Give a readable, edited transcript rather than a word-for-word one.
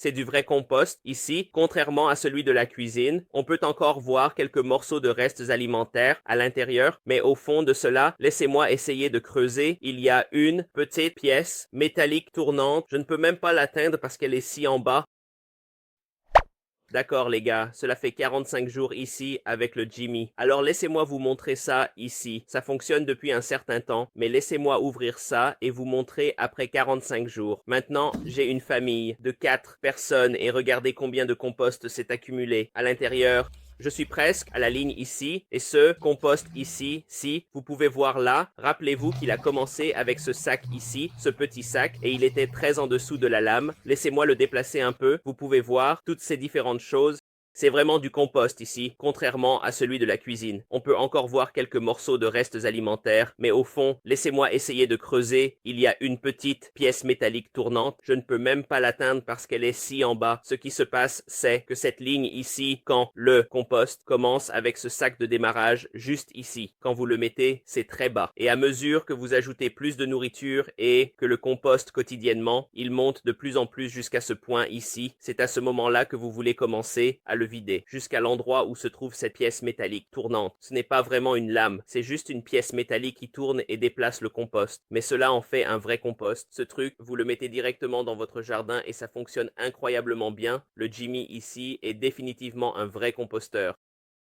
C'est du vrai compost ici, contrairement à celui de la cuisine. On peut encore voir quelques morceaux de restes alimentaires à l'intérieur, mais au fond de cela, laissez-moi essayer de creuser. Il y a une petite pièce métallique tournante. Je ne peux même pas l'atteindre parce qu'elle est si en bas. D'accord les gars, cela fait 45 jours ici avec le Jimmy. Alors laissez-moi vous montrer ça ici. Ça fonctionne depuis un certain temps, mais laissez-moi ouvrir ça et vous montrer après 45 jours. Maintenant, j'ai une famille de 4 personnes et regardez combien de compost s'est accumulé à l'intérieur. Je suis presque à la ligne ici, et ce compost ici, si, vous pouvez voir là, rappelez-vous qu'il a commencé avec ce sac ici, ce petit sac, et il était très en dessous de la lame. Laissez-moi le déplacer un peu, vous pouvez voir toutes ces différentes choses. C'est vraiment du compost ici, contrairement à celui de la cuisine. On peut encore voir quelques morceaux de restes alimentaires, mais au fond, laissez-moi essayer de creuser. Il y a une petite pièce métallique tournante. Je ne peux même pas l'atteindre parce qu'elle est si en bas. Ce qui se passe, c'est que cette ligne ici, quand le compost commence avec ce sac de démarrage juste ici. Quand vous le mettez, c'est très bas. Et à mesure que vous ajoutez plus de nourriture et que le compost quotidiennement, il monte de plus en plus jusqu'à ce point ici. C'est à ce moment-là que vous voulez commencer à le vider, jusqu'à l'endroit où se trouve cette pièce métallique tournante. Ce n'est pas vraiment une lame, c'est juste une pièce métallique qui tourne et déplace le compost. Mais cela en fait un vrai compost. Ce truc, vous le mettez directement dans votre jardin et ça fonctionne incroyablement bien. Le Jimmy ici est définitivement un vrai composteur.